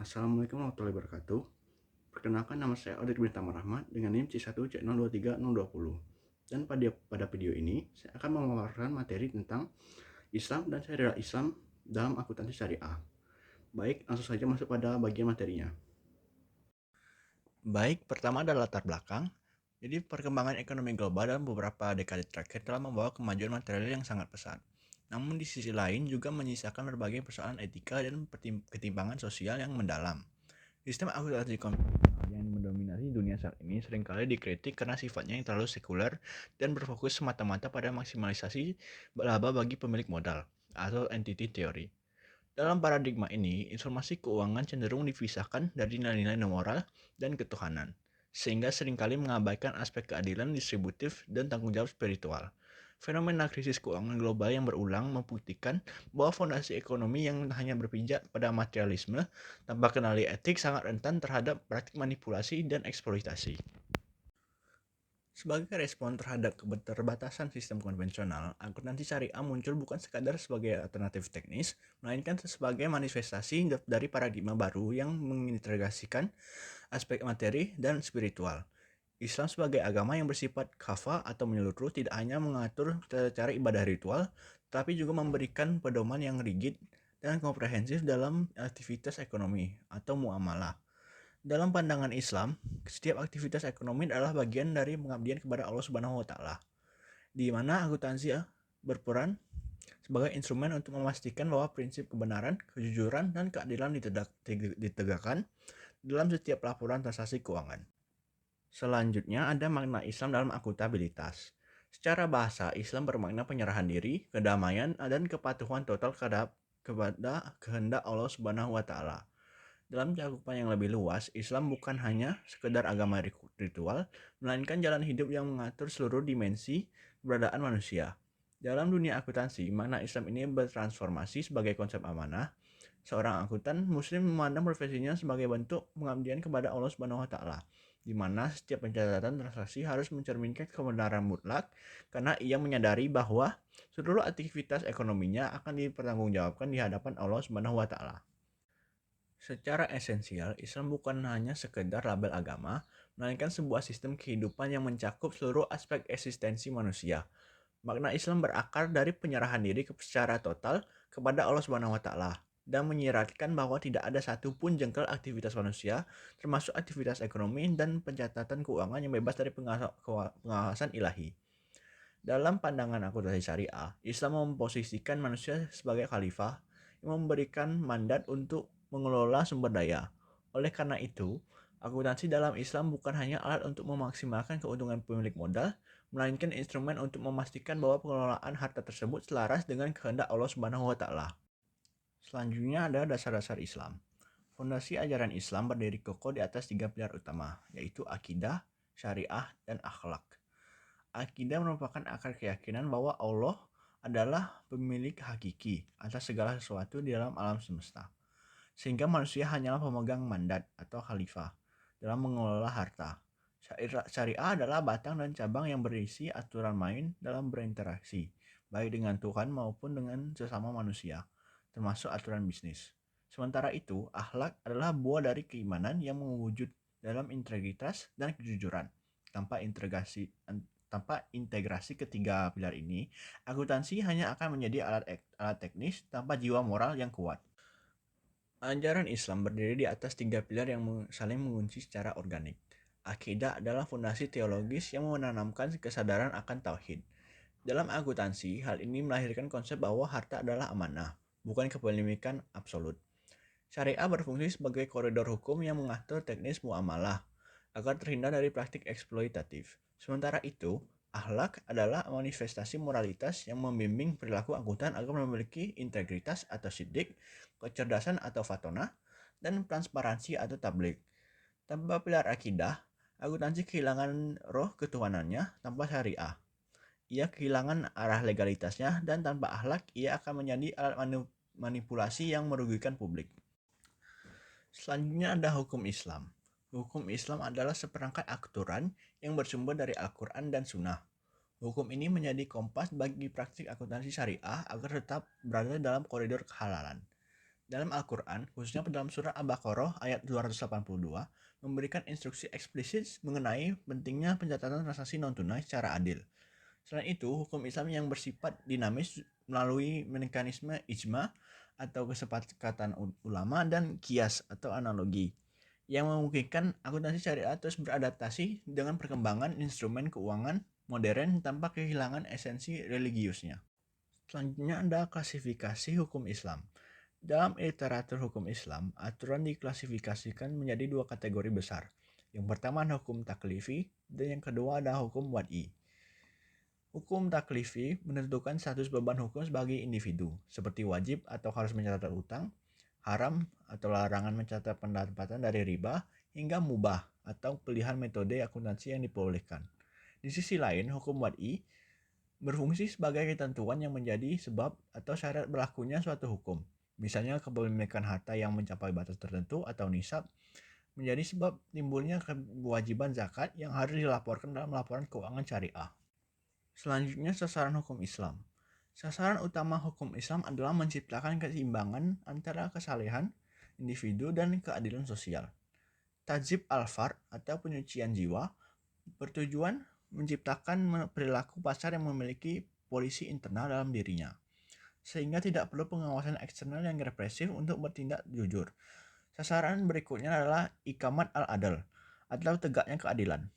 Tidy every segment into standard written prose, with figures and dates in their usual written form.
Assalamualaikum warahmatullahi wabarakatuh. Perkenalkan, nama saya Oded Bintang Rahmat dengan NIM C1C023020. Dan pada video ini saya akan memaparkan materi tentang Islam dan syariah Islam dalam akuntansi syariah. Baik, langsung saja masuk pada bagian materinya. Baik, pertama adalah latar belakang. Jadi perkembangan ekonomi global dalam beberapa dekade terakhir telah membawa kemajuan material yang sangat pesat. Namun di sisi lain juga menyisakan berbagai persoalan etika dan ketimpangan sosial yang mendalam. Sistem akuntansi konvensional yang mendominasi dunia saat ini seringkali dikritik karena sifatnya yang terlalu sekuler dan berfokus semata-mata pada maksimalisasi laba bagi pemilik modal atau entity theory. Dalam paradigma ini, informasi keuangan cenderung dipisahkan dari nilai-nilai moral dan ketuhanan, sehingga seringkali mengabaikan aspek keadilan distributif dan tanggung jawab spiritual. Fenomena krisis keuangan global yang berulang membuktikan bahwa fondasi ekonomi yang hanya berpijak pada materialisme tanpa kenali etik sangat rentan terhadap praktik manipulasi dan eksploitasi. Sebagai respon terhadap keterbatasan sistem konvensional, akuntansi syariah muncul bukan sekadar sebagai alternatif teknis, melainkan sebagai manifestasi dari paradigma baru yang mengintegrasikan aspek materi dan spiritual. Islam sebagai agama yang bersifat kafah atau menyeluruh tidak hanya mengatur cara ibadah ritual, tetapi juga memberikan pedoman yang rigid dan komprehensif dalam aktivitas ekonomi atau muamalah. Dalam pandangan Islam, setiap aktivitas ekonomi adalah bagian dari pengabdian kepada Allah Subhanahu wa taala, di mana akuntansi berperan sebagai instrumen untuk memastikan bahwa prinsip kebenaran, kejujuran, dan keadilan ditegakkan dalam setiap laporan transaksi keuangan. Selanjutnya ada makna Islam dalam akuntabilitas. Secara bahasa, Islam bermakna penyerahan diri, kedamaian, dan kepatuhan total kepada kehendak Allah Subhanahu wa taala. Dalam cakupan yang lebih luas, Islam bukan hanya sekedar agama ritual, melainkan jalan hidup yang mengatur seluruh dimensi keberadaan manusia. Dalam dunia akuntansi, makna Islam ini bertransformasi sebagai konsep amanah. Seorang akuntan muslim memandang profesinya sebagai bentuk pengabdian kepada Allah Subhanahu wa taala, di mana setiap pencatatan transaksi harus mencerminkan kebenaran mutlak karena ia menyadari bahwa seluruh aktivitas ekonominya akan dipertanggungjawabkan di hadapan Allah Subhanahu wa taala. Secara esensial, Islam bukan hanya sekedar label agama, melainkan sebuah sistem kehidupan yang mencakup seluruh aspek eksistensi manusia. Makna Islam berakar dari penyerahan diri secara total kepada Allah Subhanahu wa taala dan menyiratkan bahwa tidak ada satupun jengkal aktivitas manusia, termasuk aktivitas ekonomi dan pencatatan keuangan yang bebas dari pengawasan ilahi. Dalam pandangan akuntansi syariah, Islam memposisikan manusia sebagai khalifah yang memberikan mandat untuk mengelola sumber daya. Oleh karena itu, akuntansi dalam Islam bukan hanya alat untuk memaksimalkan keuntungan pemilik modal, melainkan instrumen untuk memastikan bahwa pengelolaan harta tersebut selaras dengan kehendak Allah Subhanahu wa taala. Selanjutnya ada dasar-dasar Islam. Fondasi ajaran Islam berdiri kokoh di atas 3 pilar utama, yaitu akidah, syariah, dan akhlak. Akidah merupakan akar keyakinan bahwa Allah adalah pemilik hakiki atas segala sesuatu di dalam alam semesta, sehingga manusia hanyalah pemegang mandat atau khalifah dalam mengelola harta. Syariah adalah batang dan cabang yang berisi aturan main dalam berinteraksi, baik dengan Tuhan maupun dengan sesama manusia, termasuk aturan bisnis. Sementara itu, akhlak adalah buah dari keimanan yang mewujud dalam integritas dan kejujuran. Tanpa integrasi ketiga pilar ini, akuntansi hanya akan menjadi alat teknis tanpa jiwa moral yang kuat. Ajaran Islam berdiri di atas 3 pilar yang saling mengunci secara organik. Akidah adalah fondasi teologis yang menanamkan kesadaran akan tauhid. Dalam akuntansi, hal ini melahirkan konsep bahwa harta adalah amanah, bukan kepemilikan absolut. Syariah berfungsi sebagai koridor hukum yang mengatur teknis muamalah agar terhindar dari praktik eksploitatif. Sementara itu, akhlak adalah manifestasi moralitas yang membimbing perilaku akuntan agar memiliki integritas atau siddiq, kecerdasan atau fatonah, dan transparansi atau tablik. Tanpa pilar akidah, akuntansi kehilangan roh ketuhanannya. Tanpa syariah, ia kehilangan arah legalitasnya, dan tanpa akhlak, ia akan menjadi alat manipulasi yang merugikan publik. Selanjutnya ada hukum Islam. Hukum Islam adalah seperangkat aturan yang bersumber dari Al-Quran dan Sunnah. Hukum ini menjadi kompas bagi praktik akuntansi syariah agar tetap berada dalam koridor kehalalan. Dalam Al-Quran, khususnya dalam surah Al-Baqarah ayat 282, memberikan instruksi eksplisit mengenai pentingnya pencatatan transaksi non-tunai secara adil. Selain itu, hukum Islam yang bersifat dinamis melalui mekanisme ijma atau kesepakatan ulama dan kias atau analogi yang memungkinkan akuntansi syariah terus beradaptasi dengan perkembangan instrumen keuangan modern tanpa kehilangan esensi religiusnya. Selanjutnya ada klasifikasi hukum Islam. Dalam literatur hukum Islam, aturan diklasifikasikan menjadi dua kategori besar. Yang pertama adalah hukum taklifi dan yang kedua adalah hukum wad'i. Hukum taklifi menentukan status beban hukum sebagai individu, seperti wajib atau harus mencatat utang, haram atau larangan mencatat pendapatan dari riba, hingga mubah atau pilihan metode akuntansi yang diperbolehkan. Di sisi lain, hukum wad'i berfungsi sebagai ketentuan yang menjadi sebab atau syarat berlakunya suatu hukum. Misalnya kepemilikan harta yang mencapai batas tertentu atau nisab menjadi sebab timbulnya kewajiban zakat yang harus dilaporkan dalam laporan keuangan syariah. Selanjutnya, sasaran hukum Islam. Sasaran utama hukum Islam adalah menciptakan keseimbangan antara kesalehan individu dan keadilan sosial. Tajib al-fard atau penyucian jiwa bertujuan menciptakan perilaku pasar yang memiliki polisi internal dalam dirinya, sehingga tidak perlu pengawasan eksternal yang represif untuk bertindak jujur. Sasaran berikutnya adalah ikamat al-adal atau tegaknya keadilan.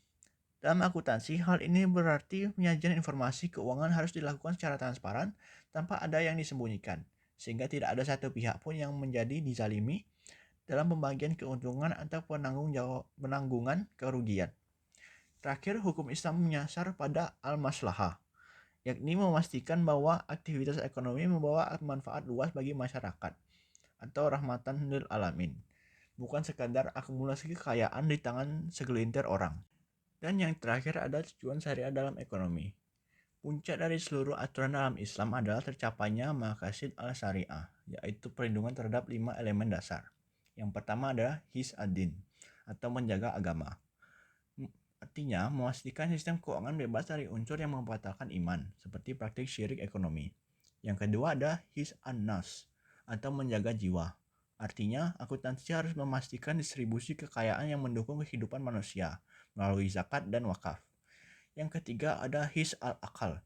Dalam akuntansi, hal ini berarti penyajian informasi keuangan harus dilakukan secara transparan tanpa ada yang disembunyikan, sehingga tidak ada satu pihak pun yang menjadi dizalimi dalam pembagian keuntungan atau penanggungan kerugian. Terakhir, hukum Islam menyasar pada al-maslahah, yakni memastikan bahwa aktivitas ekonomi membawa manfaat luas bagi masyarakat atau rahmatan lil alamin, bukan sekadar akumulasi kekayaan di tangan segelintir orang. Dan yang terakhir ada tujuan syariah dalam ekonomi. Puncak dari seluruh aturan dalam Islam adalah tercapainya maqasid al-syariah, yaitu perlindungan terhadap 5 elemen dasar. Yang pertama adalah his ad-din, atau menjaga agama. Artinya, memastikan sistem keuangan bebas dari unsur yang membatalkan iman, seperti praktik syirik ekonomi. Yang kedua ada his an-nas, atau menjaga jiwa. Artinya, akuntansi harus memastikan distribusi kekayaan yang mendukung kehidupan manusia, melalui zakat dan wakaf. Yang ketiga ada his al-akal,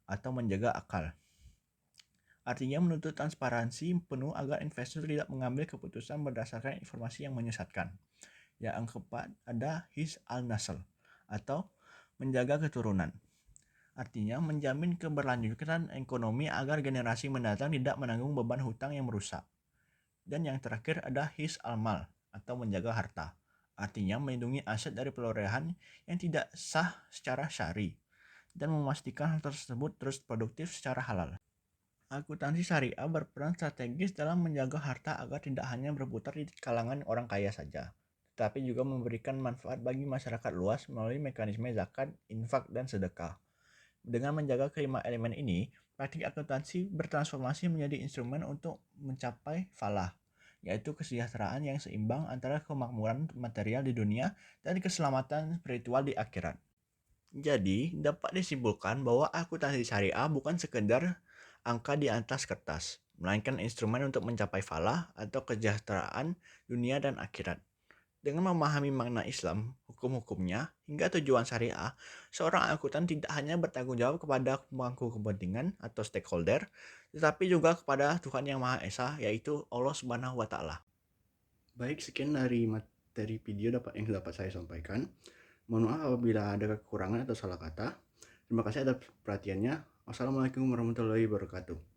atau menjaga akal. Artinya menuntut transparansi penuh agar investor tidak mengambil keputusan berdasarkan informasi yang menyesatkan. Yang keempat ada his al-nasl, atau menjaga keturunan. Artinya menjamin keberlanjutan ekonomi agar generasi mendatang tidak menanggung beban hutang yang merusak. Dan yang terakhir ada his al-mal, atau menjaga harta. Artinya melindungi aset dari perolehan yang tidak sah secara syar'i dan memastikan hal tersebut terus produktif secara halal. Akuntansi syariah berperan strategis dalam menjaga harta agar tidak hanya berputar di kalangan orang kaya saja, tetapi juga memberikan manfaat bagi masyarakat luas melalui mekanisme zakat, infak, dan sedekah. Dengan menjaga kelima elemen ini, praktik akuntansi bertransformasi menjadi instrumen untuk mencapai falah, yaitu kesejahteraan yang seimbang antara kemakmuran material di dunia dan keselamatan spiritual di akhirat. Jadi, dapat disimpulkan bahwa akuntansi syariah bukan sekedar angka di atas kertas, melainkan instrumen untuk mencapai falah atau kesejahteraan dunia dan akhirat. Dengan memahami makna Islam, hukum-hukumnya, hingga tujuan syariah, seorang akuntan tidak hanya bertanggung jawab kepada pemangku kepentingan atau stakeholder, tetapi juga kepada Tuhan Yang Maha Esa, yaitu Allah Subhanahu wa Ta'ala. Baik, sekian dari materi video yang dapat saya sampaikan. Mohon maaf apabila ada kekurangan atau salah kata. Terima kasih atas perhatiannya. Wassalamualaikum warahmatullahi wabarakatuh.